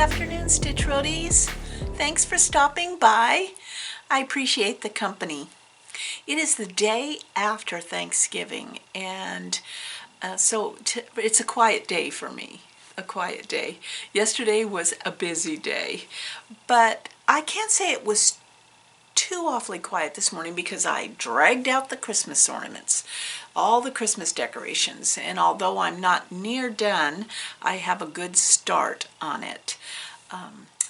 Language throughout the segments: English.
afternoon, Stitch Roadies. Thanks for stopping by. I appreciate the company. It is the day after Thanksgiving, and it's a quiet day for me. A quiet day. Yesterday was a busy day, but I can't say it was too awfully quiet this morning because I dragged out the Christmas ornaments, all the Christmas decorations, and although I'm not near done, I have a good start on it.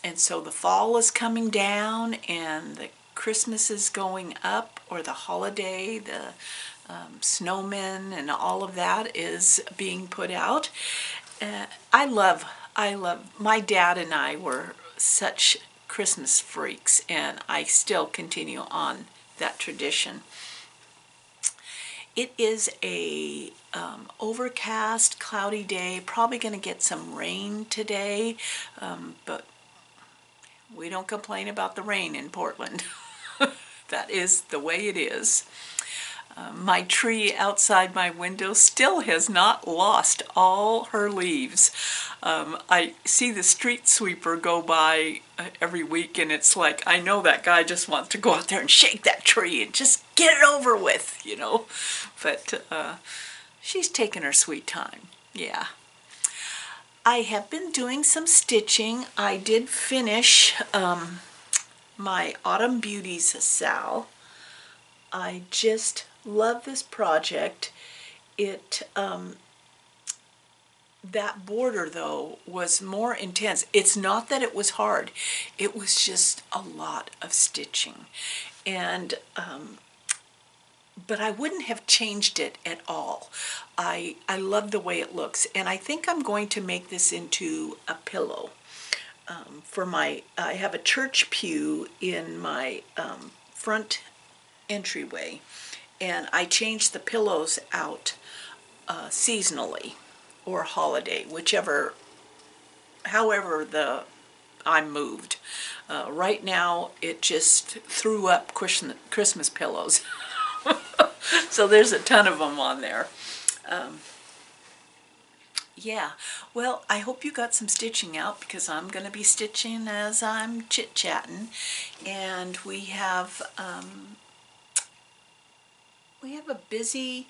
And so the fall is coming down and the Christmas is going up, or the holiday, the snowmen and all of that is being put out. I love, my dad and I were such Christmas freaks, and I still continue on that tradition. It is a overcast, cloudy day, probably going to get some rain today, but we don't complain about the rain in Portland. That is the way it is. My tree outside my window still has not lost all her leaves. I see the street sweeper go by every week, and it's like, I know that guy just wants to go out there and shake that tree and just get it over with, you know. But she's taking her sweet time, yeah. I have been doing some stitching. I did finish my Autumn Beauties Sal. I just love this project. That border though was more intense. It's not that it was hard, it was just a lot of stitching, and but I wouldn't have changed it at all. I love the way it looks, and I think I'm going to make this into a pillow for my, I have a church pew in my front entryway, and I change the pillows out seasonally or holiday, however I'm moved. Right now it just threw up Christmas pillows. So there's a ton of them on there. Yeah, well, I hope you got some stitching out, because I'm going to be stitching as I'm chit-chatting, and we have a busy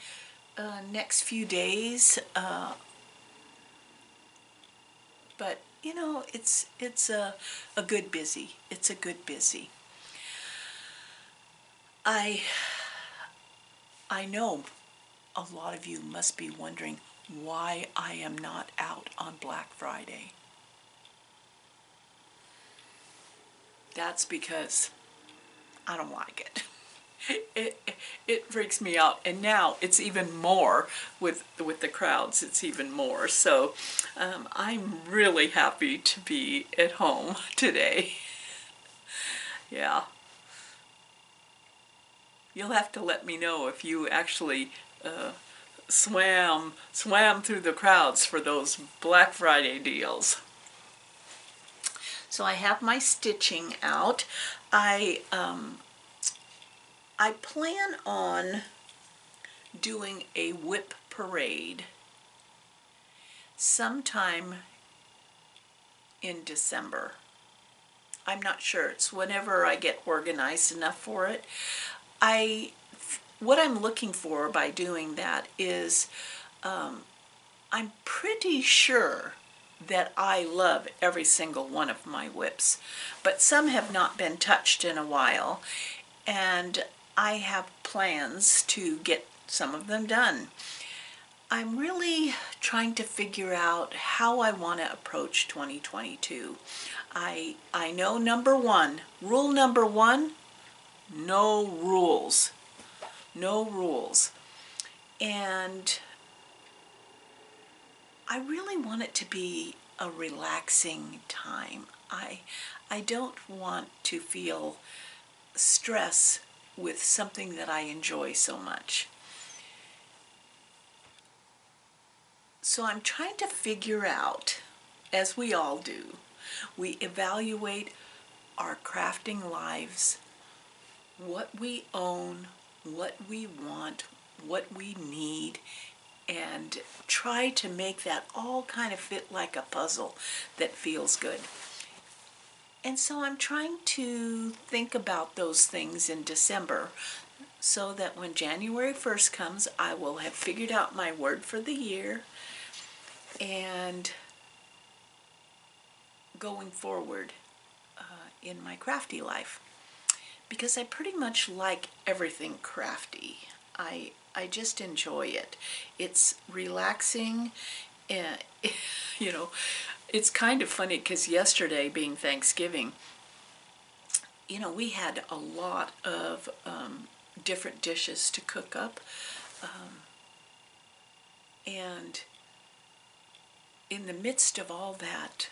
next few days, but you know, it's a good busy. It's a good busy. I know a lot of you must be wondering why I am not out on Black Friday. That's because I don't like it. It freaks me out, and now it's even more with the crowds. It's even more. So I'm really happy to be at home today. Yeah. You'll have to let me know if you actually swam through the crowds for those Black Friday deals. So I have my stitching out. I plan on doing a whip parade sometime in December. I'm not sure. It's whenever I get organized enough for it. What I'm looking for by doing that is, I'm pretty sure that I love every single one of my whips, but some have not been touched in a while, and I have plans to get some of them done. I'm really trying to figure out how I want to approach 2022. I know rule number one, no rules. No rules. And I really want it to be a relaxing time. I don't want to feel stress with something that I enjoy so much. So I'm trying to figure out, as we all do, we evaluate our crafting lives, what we own, what we want, what we need, and try to make that all kind of fit like a puzzle that feels good. And so I'm trying to think about those things in December so that when January 1st comes, I will have figured out my word for the year and going forward in my crafty life. Because I pretty much like everything crafty. I just enjoy it. It's relaxing, and you know, it's kind of funny because yesterday being Thanksgiving, we had a lot of different dishes to cook up, and in the midst of all that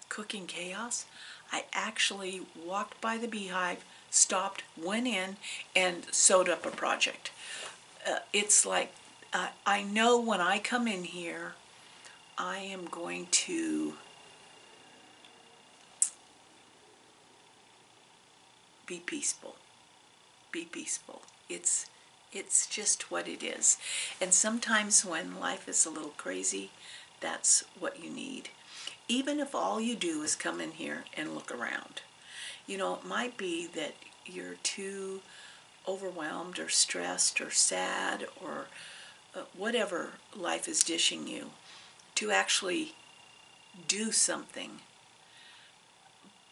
cooking chaos, I actually walked by the beehive, stopped, went in, and sewed up a project. It's like I know when I come in here, I am going to be peaceful. Be peaceful. It's just what it is. And sometimes when life is a little crazy, that's what you need. Even if all you do is come in here and look around. It might be that you're too overwhelmed or stressed or sad or whatever life is dishing you to actually do something.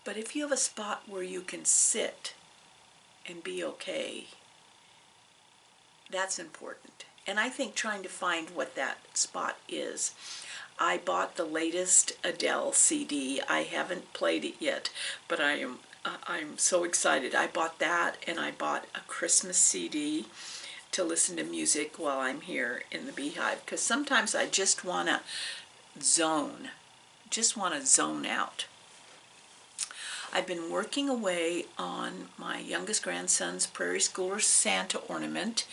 But if you have a spot where you can sit and be okay, that's important. And I think trying to find what that spot is. I bought the latest Adele CD. I haven't played it yet, but I'm so excited. I bought that, and I bought a Christmas CD to listen to music while I'm here in the beehive, because sometimes I just want to zone out. I've been working away on my youngest grandson's Prairie Schooler Santa ornament,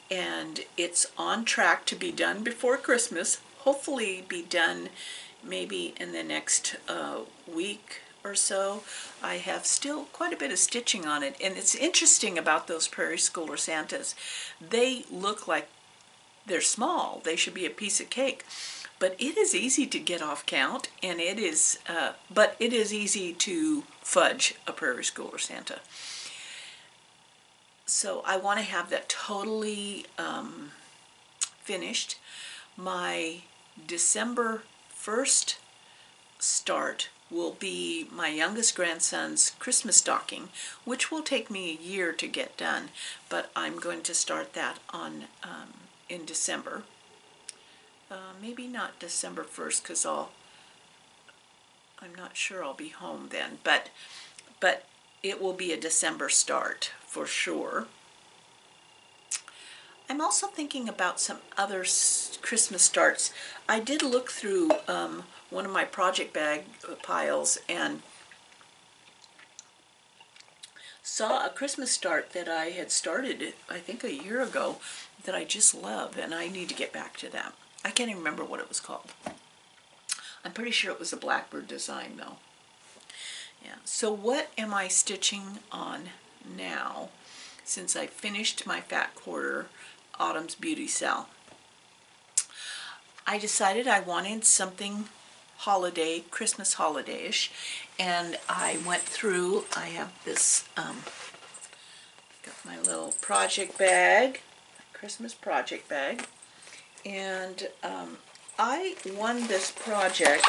and it's on track to be done before Christmas. Hopefully be done maybe in the next week or so. I have still quite a bit of stitching on it, and it's interesting about those Prairie Schooler Santas. They look like they're small. They should be a piece of cake. But it is easy to get off count, and it is easy to fudge a Prairie Schooler Santa. So I want to have that totally finished. My December 1st start will be my youngest grandson's Christmas stocking, which will take me a year to get done, but I'm going to start that in December. Maybe not December 1st, because I'm not sure I'll be home then, but it will be a December start for sure. I'm also thinking about some other Christmas starts. I did look through one of my project bag piles and saw a Christmas start that I had started, I think, a year ago that I just love, and I need to get back to that. I can't even remember what it was called. I'm pretty sure it was a Blackbird design, though. Yeah. So what am I stitching on now, since I finished my Fat Quarter Autumn's Beauty Cell? I decided I wanted something holiday, Christmas holiday-ish, and I went through, I have this, got my little project bag, Christmas project bag, and I won this project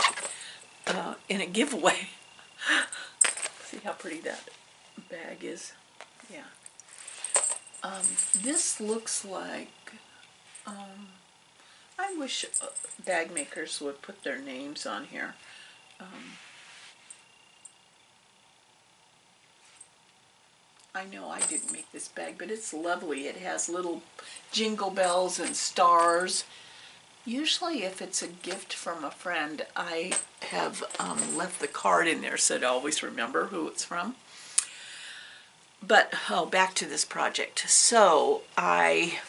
in a giveaway. See how pretty that bag is? Yeah. This looks like, I wish bag makers would put their names on here. I know I didn't make this bag, but it's lovely. It has little jingle bells and stars. Usually if it's a gift from a friend, I have left the card in there so to always remember who it's from. But, back to this project. So I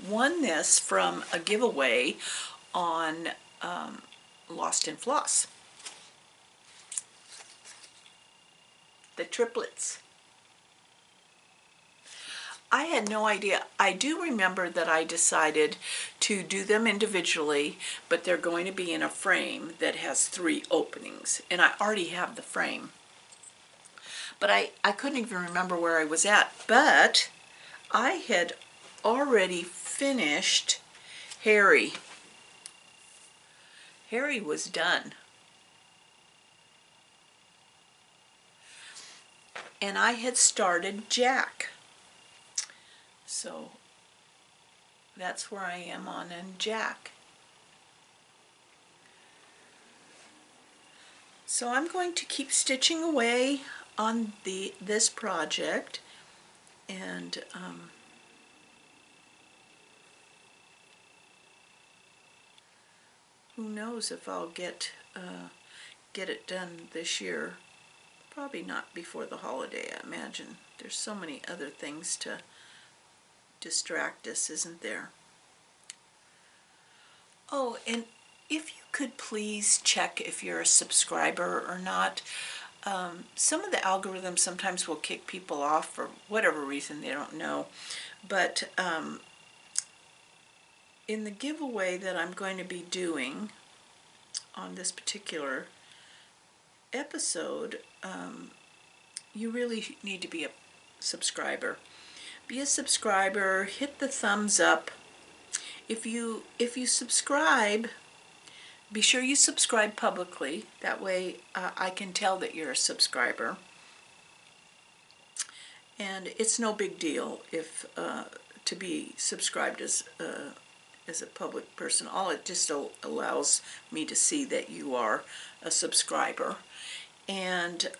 won this from a giveaway on Lost in Floss. The triplets. I had no idea. I do remember that I decided to do them individually, but they're going to be in a frame that has 3 openings, and I already have the frame. but I couldn't even remember where I was at. But I had already finished Harry. Harry was done. And I had started Jack. So that's where I am on in Jack. So I'm going to keep stitching away on this project, and who knows if I'll get it done this year. Probably not before the holiday, I imagine. There's so many other things to distract us, isn't there? Oh, and if you could please check if you're a subscriber or not. Some of the algorithms sometimes will kick people off for whatever reason, they don't know. But in the giveaway that I'm going to be doing on this particular episode, you really need to be a subscriber. Be a subscriber, hit the thumbs up. If you subscribe, be sure you subscribe publicly. That way I can tell that you're a subscriber. And it's no big deal if to be subscribed as a public person. All it just allows me to see that you are a subscriber. And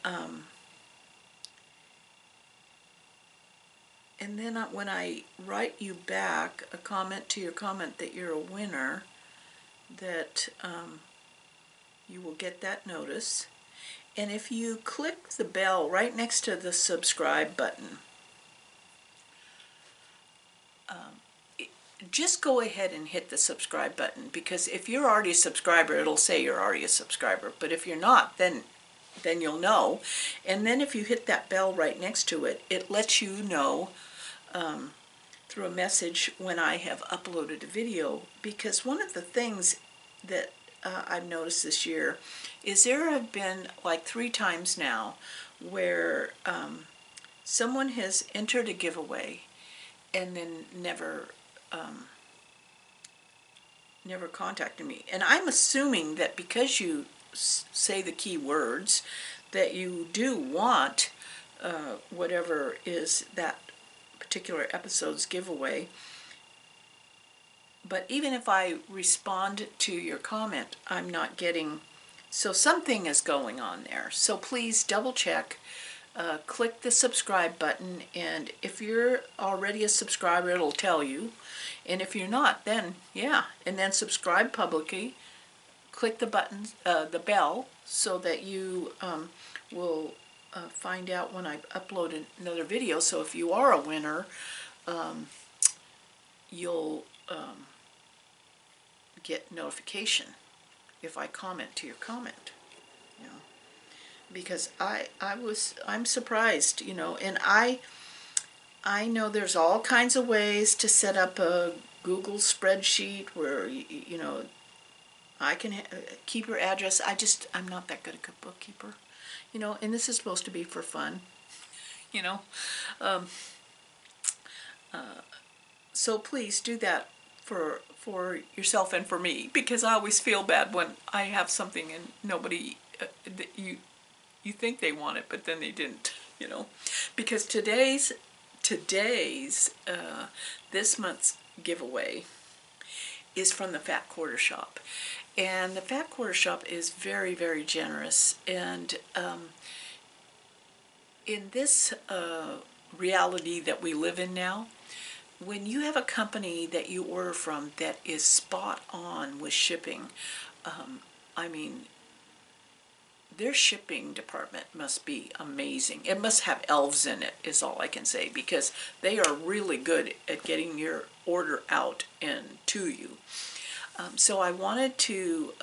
then when I write you back a comment to your comment that you're a winner, that you will get that notice. And if you click the bell right next to the subscribe button, just go ahead and hit the subscribe button, because if you're already a subscriber, it'll say you're already a subscriber. But if you're not, then you'll know. And then if you hit that bell right next to it, it lets you know through a message when I have uploaded a video. Because one of the things that I've noticed this year is there have been like 3 times now where someone has entered a giveaway and then never contacted me. And I'm assuming that because you say the key words that you do want whatever is that particular episode's giveaway. But even if I respond to your comment, I'm not getting, so something is going on there. So please double check, click the subscribe button, and if you're already a subscriber, it'll tell you. And if you're not, then yeah, and then subscribe publicly, click the button, the bell, so that you will find out when I upload another video. So if you are a winner, you'll get notification if I comment to your comment, you know, because I'm surprised, you know. And I know there's all kinds of ways to set up a Google spreadsheet where you know I can keep your address. I'm not that good a bookkeeper, you know, and this is supposed to be for fun, you know. So please do that for yourself and for me, because I always feel bad when I have something and nobody, you think they want it, but then they didn't, you know. Because today's this month's giveaway is from the Fat Quarter Shop. And the Fat Quarter Shop is very, very generous. And in this reality that we live in now, when you have a company that you order from that is spot on with shipping, I mean, their shipping department must be amazing. It must have elves in it, is all I can say, because they are really good at getting your order out and to you. So I wanted to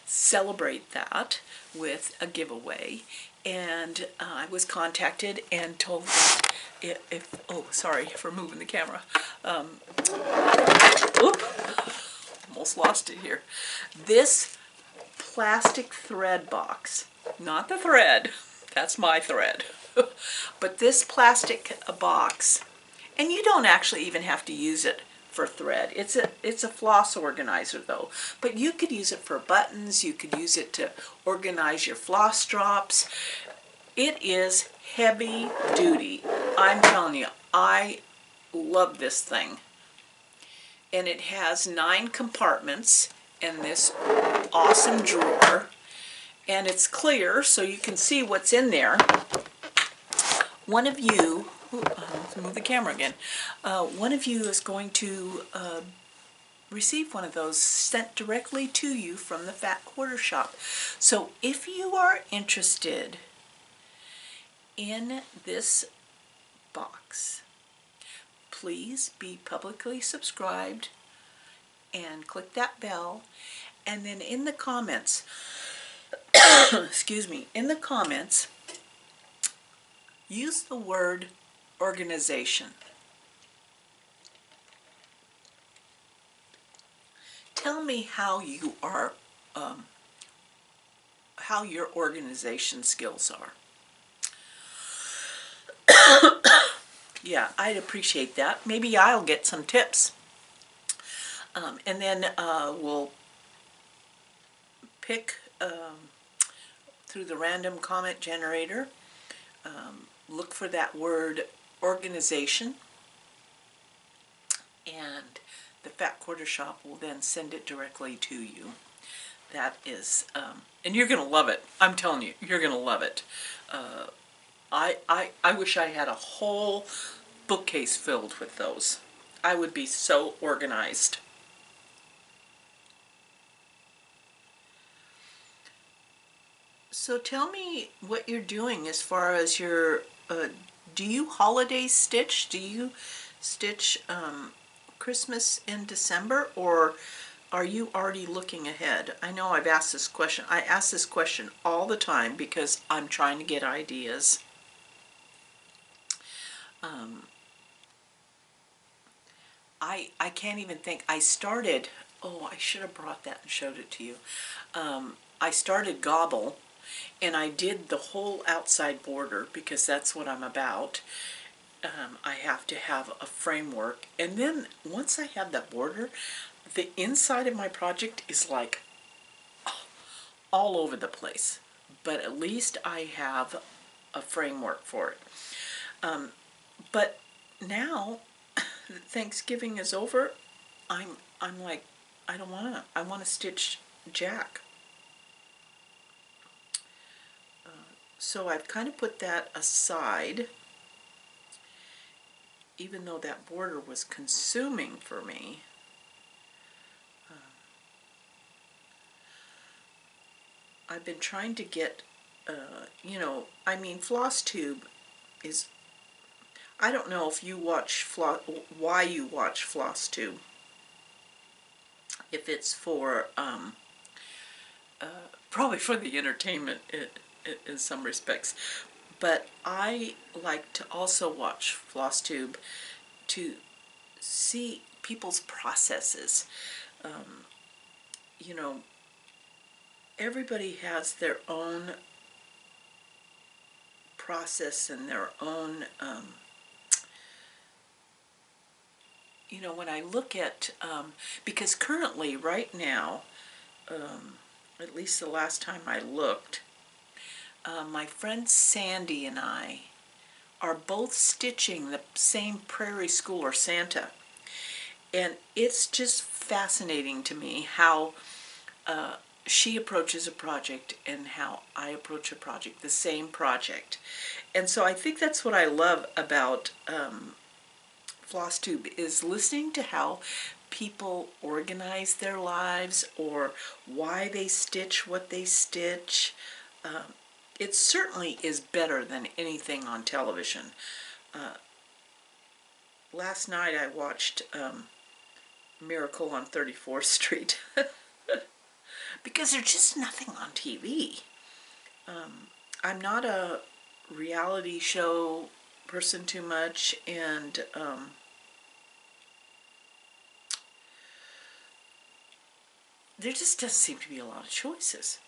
celebrate that with a giveaway, and I was contacted and told that if oh, sorry for moving the camera. Oop, almost lost it here. This plastic thread box, not the thread, that's my thread, But this plastic box, and you don't actually even have to use it for thread. It's a floss organizer though, but you could use it for buttons. You could use it to organize your floss drops. It is heavy duty. I'm telling you, I love this thing. And it has 9 compartments and this awesome drawer. And it's clear, so you can see what's in there. One of you, let's move the camera again. One of you is going to receive one of those sent directly to you from the Fat Quarter Shop. So if you are interested in this box, please be publicly subscribed and click that bell. And then in the comments, excuse me, in the comments, use the word organization. Tell me how you are, how your organization skills are. Yeah, I'd appreciate that. Maybe I'll get some tips. And then we'll pick through the random comment generator, look for that word organization, and the Fat Quarter Shop will then send it directly to you. That is, and you're going to love it. I'm telling you, you're going to love it. I wish I had a whole bookcase filled with those. I would be so organized. So tell me what you're doing as far as your, do you holiday stitch? Do you stitch Christmas in December, or are you already looking ahead? I know I've asked this question. I ask this question all the time because I'm trying to get ideas. I can't even think. I started, oh, I should have brought that and showed it to you. I started Gobble, and I did the whole outside border because that's what I'm about. I have to have a framework, and then once I have that border, the inside of my project is like all over the place, but at least I have a framework for it. But now Thanksgiving is over, I'm like, I don't want to. I want to stitch Jack. So I've kind of put that aside, even though that border was consuming for me. I've been trying to get, you know, I mean, Flosstube is, I don't know if you watch, why you watch Flosstube. If it's for, probably for the entertainment in some respects. But I like to also watch Flosstube to see people's processes. You know, everybody has their own process and their own, you know, when I look at, because currently, right now, at least the last time I looked, my friend Sandy and I are both stitching the same Prairie School or Santa. And it's just fascinating to me how she approaches a project and how I approach a project, the same project. And so I think that's what I love about Flosstube, is listening to how people organize their lives or why they stitch what they stitch. It certainly is better than anything on television. Last night I watched Miracle on 34th Street because there's just nothing on TV. I'm not a reality show person too much, and there just doesn't seem to be a lot of choices.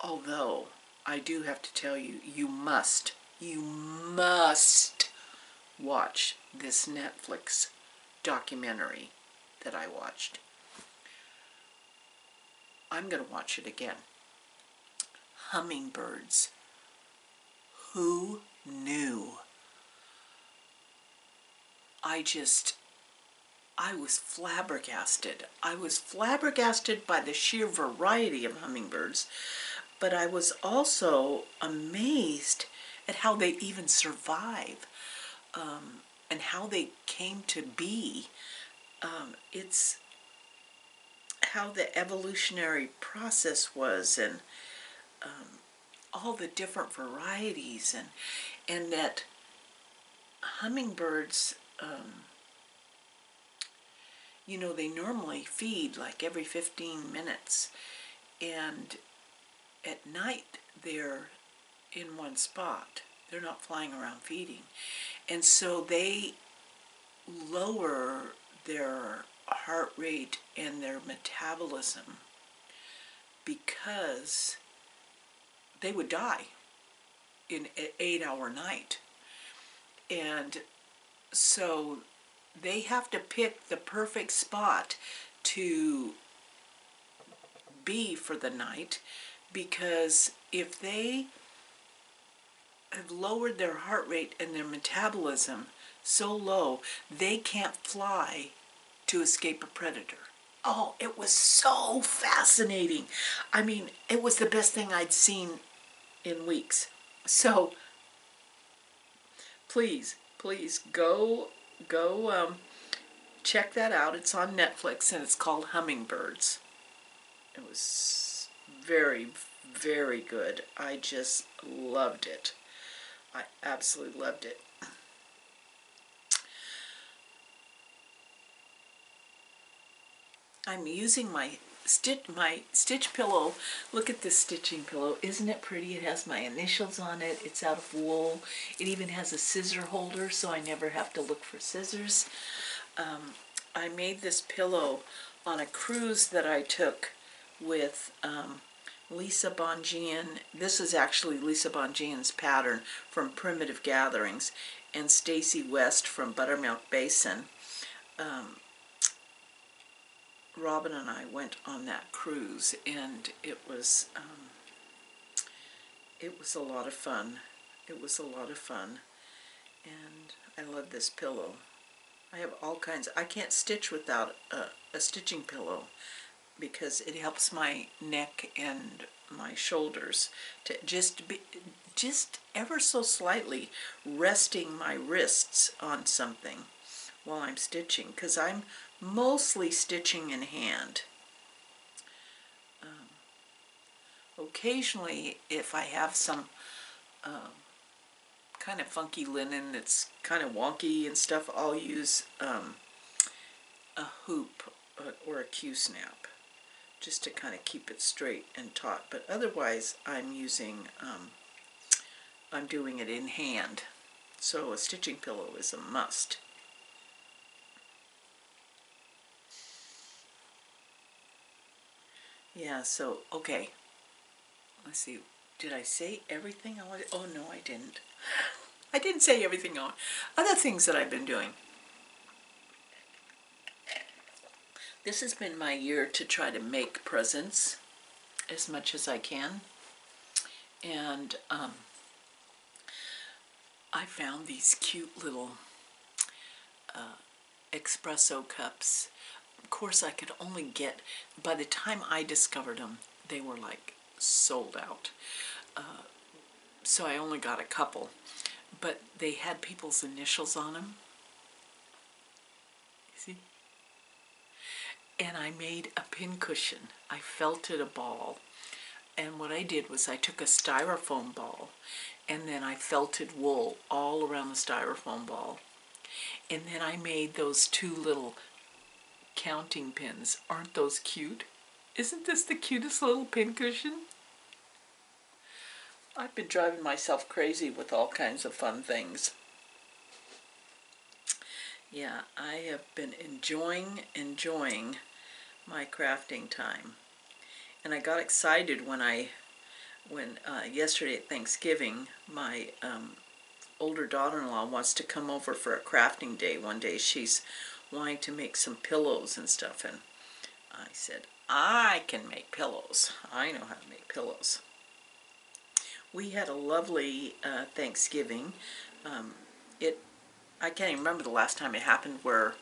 Although I do have to tell you, you must you must watch this Netflix documentary that I watched. I'm going to watch it again. Hummingbirds. Who knew? I was flabbergasted. I was flabbergasted by the sheer variety of hummingbirds, but I was also amazed at how they even survive, and how they came to be. It's how the evolutionary process was, and all the different varieties, and that hummingbirds, you know, they normally feed like every 15 minutes, and at night they're in one spot. They're not flying around feeding. And so they lower their heart rate and their metabolism because they would die in an 8-hour night. And so they have to pick the perfect spot to be for the night, because if they have lowered their heart rate and their metabolism so low, they can't fly to escape a predator. Oh, it was so fascinating. I mean, it was the best thing I'd seen in weeks. So please go check that out. It's on Netflix and it's called Hummingbirds. It was very, very good. I just loved it. I absolutely loved it. I'm using my stitch pillow. Look at this stitching pillow. Isn't it pretty? It has my initials on it. It's out of wool. It even has a scissor holder, so I never have to look for scissors. I made this pillow on a cruise that I took with Lisa Bongian. This is actually Lisa Bongian's pattern from Primitive Gatherings, and Stacy West from Buttermilk Basin. Robin and I went on that cruise, and it was a lot of fun. It was a lot of fun, and I love this pillow. I have all kinds. I can't stitch without a stitching pillow because it helps my neck and my shoulders to just ever so slightly resting my wrists on something while I'm stitching, because I'm mostly stitching in hand. Occasionally, if I have some kind of funky linen that's kind of wonky and stuff, I'll use a hoop or a Q-snap just to kind of keep it straight and taut. But otherwise, I'm doing it in hand. So a stitching pillow is a must. Yeah, so, okay. Let's see. Did I say everything I wanted? Oh, no, I didn't. I didn't say everything on. Other things that I've been doing. This has been my year to try to make presents as much as I can. And I found these cute little espresso cups. Of course, I could only get, by the time I discovered them, they were like sold out. So I only got a couple, but they had people's initials on them. See? And I made a pincushion. I felted a ball. And what I did was I took a styrofoam ball and then I felted wool all around the styrofoam ball. And then I made those two little counting pins. Aren't those cute? Isn't this the cutest little pincushion? I've been driving myself crazy with all kinds of fun things. Yeah, I have been enjoying my crafting time. And I got excited when yesterday at Thanksgiving, my older daughter-in-law wants to come over for a crafting day one day. She's wanting to make some pillows and stuff, and I said, I can make pillows. I know how to make pillows. We had a lovely Thanksgiving. I can't even remember the last time it happened where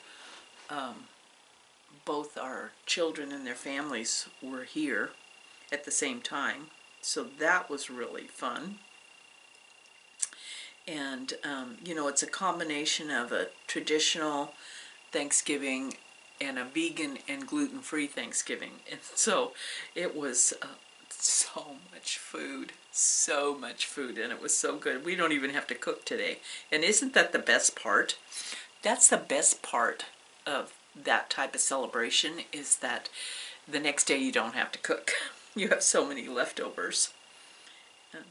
both our children and their families were here at the same time. So that was really fun. And, you know, it's a combination of a traditional Thanksgiving and a vegan and gluten-free Thanksgiving. And so it was so much food, and it was so good. We don't even have to cook today. And isn't that the best part? That's the best part of that type of celebration, is that the next day you don't have to cook. You have so many leftovers. And,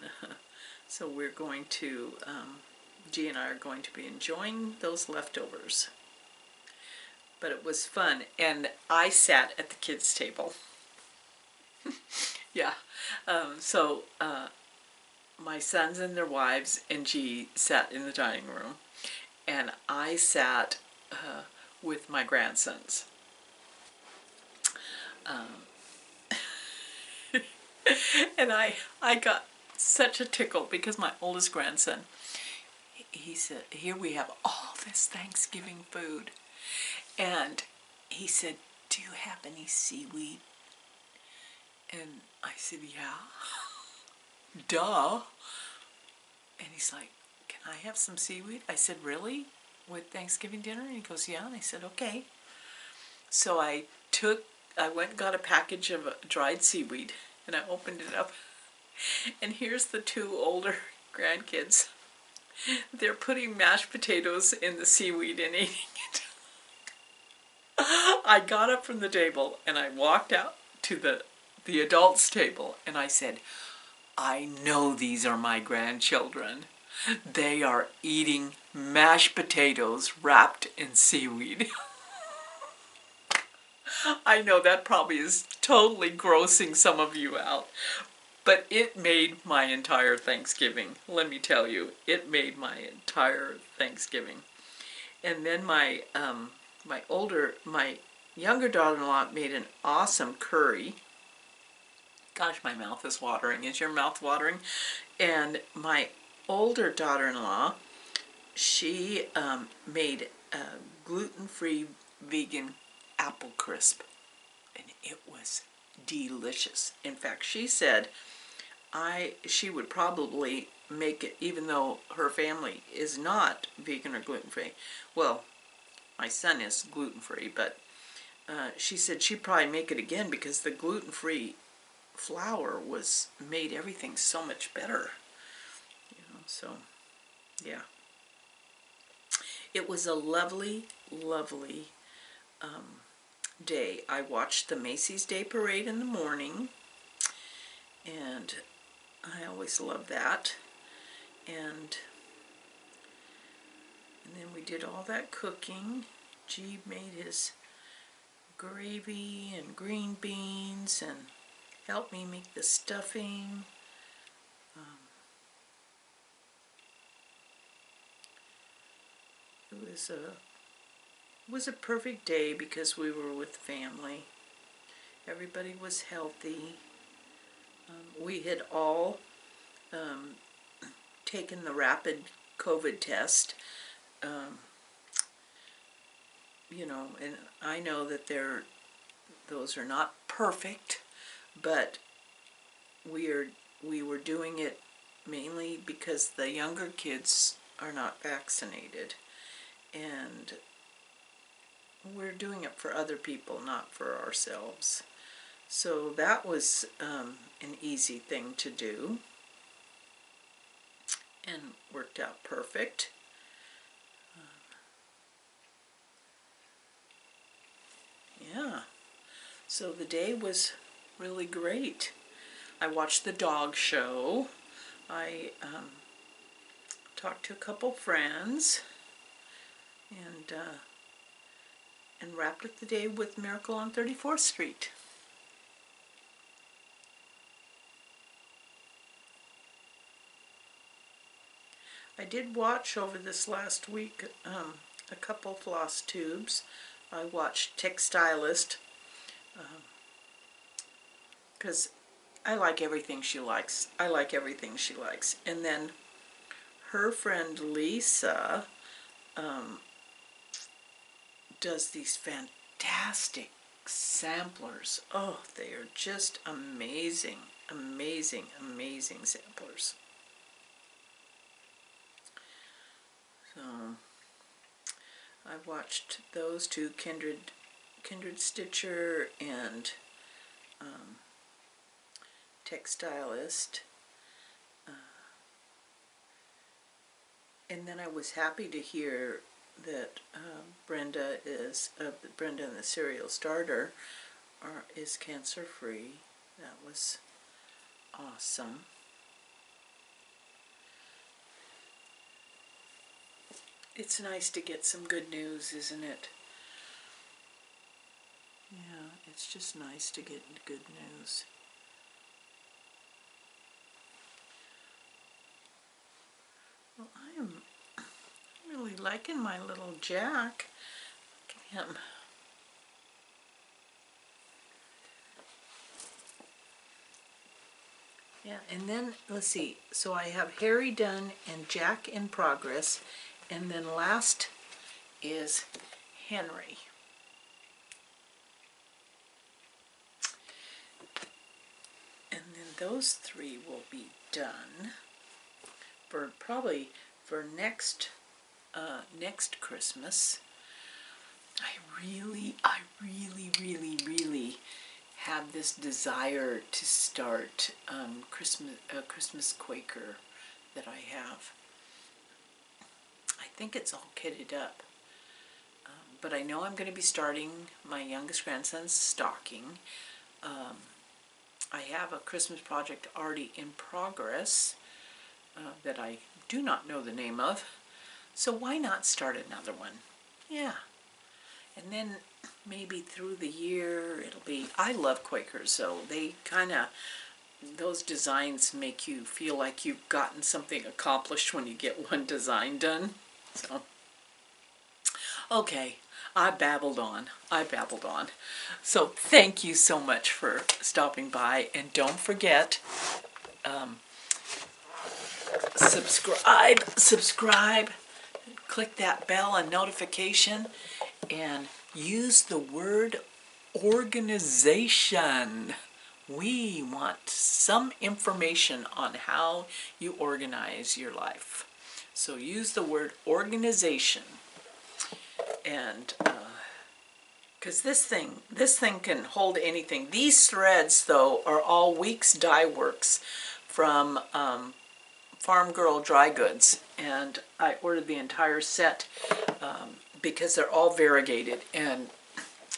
so we're going to, G and I are going to be enjoying those leftovers. But it was fun, and I sat at the kids' table. Yeah, so my sons and their wives and G sat in the dining room, and I sat with my grandsons. And I got such a tickle because my oldest grandson, he said, here we have all this Thanksgiving food. And he said, do you have any seaweed? And I said, yeah. Duh. And he's like, can I have some seaweed? I said, really? With Thanksgiving dinner? And he goes, yeah. And I said, okay. So I went and got a package of dried seaweed, and I opened it up. And here's the two older grandkids. They're putting mashed potatoes in the seaweed and eating it. I got up from the table and I walked out to the adults' table, and I said, I know these are my grandchildren. They are eating mashed potatoes wrapped in seaweed. I know that probably is totally grossing some of you out, but it made my entire Thanksgiving. Let me tell you, it made my entire Thanksgiving. And then my younger daughter-in-law made an awesome curry. Gosh, my mouth is watering. Is your mouth watering? And my older daughter-in-law, she made a gluten-free vegan apple crisp, and it was delicious. In fact, she said she would probably make it, even though her family is not vegan or gluten-free. Well, my son is gluten-free, but she said she'd probably make it again because the gluten-free flour made everything so much better. You know, so yeah. It was a lovely, lovely day. I watched the Macy's Day Parade in the morning, and I always love that. And then we did all that cooking. G made his gravy and green beans and helped me make the stuffing. It was a perfect day because we were with family. Everybody was healthy. We had all taken the rapid COVID test. You know, and I know that those are not perfect, but we were doing it mainly because the younger kids are not vaccinated, and we're doing it for other people, not for ourselves. So that was an easy thing to do, and worked out perfect. Yeah, so the day was really great. I watched the dog show. I talked to a couple friends, and wrapped up the day with Miracle on 34th Street. I did watch over this last week a couple Flosstubes. I watched Texstylust because I like everything she likes. I like everything she likes. And then her friend Lisa does these fantastic samplers. Oh, they are just amazing, amazing, amazing samplers. So I watched those two, Kindred Stitcher and Texstylust. And then I was happy to hear that Brenda and the Serial Starter is cancer free. That was awesome. It's nice to get some good news, isn't it? Yeah, it's just nice to get good news. Well, I am really liking my little Jack. Look at him. Yeah, and then, let's see, so I have Harry done and Jack in progress, and then last is Henry. And then those three will be done for probably for next Christmas. I really have this desire to start Christmas Quaker that I have. I think it's all kitted up, but I know I'm going to be starting my youngest grandson's stocking. I have a Christmas project already in progress that I do not know the name of, so why not start another one? Yeah. And then maybe through the year it'll be, I love Quakers, so they kind of, those designs make you feel like you've gotten something accomplished when you get one design done. So, okay, I babbled on. So thank you so much for stopping by, and don't forget, subscribe, click that bell and notification, and use the word organization. We want some information on how you organize your life. So use the word organization. And because this thing can hold anything. These threads, though, are all Weeks Dye Works from Farm Girl Dry Goods, and I ordered the entire set because they're all variegated, and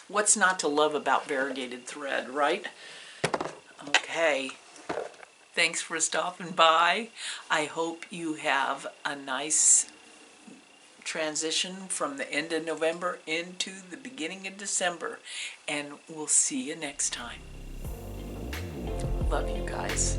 what's not to love about variegated thread, right? Okay, thanks for stopping by. I hope you have a nice transition from the end of November into the beginning of December, and we'll see you next time. Love you guys.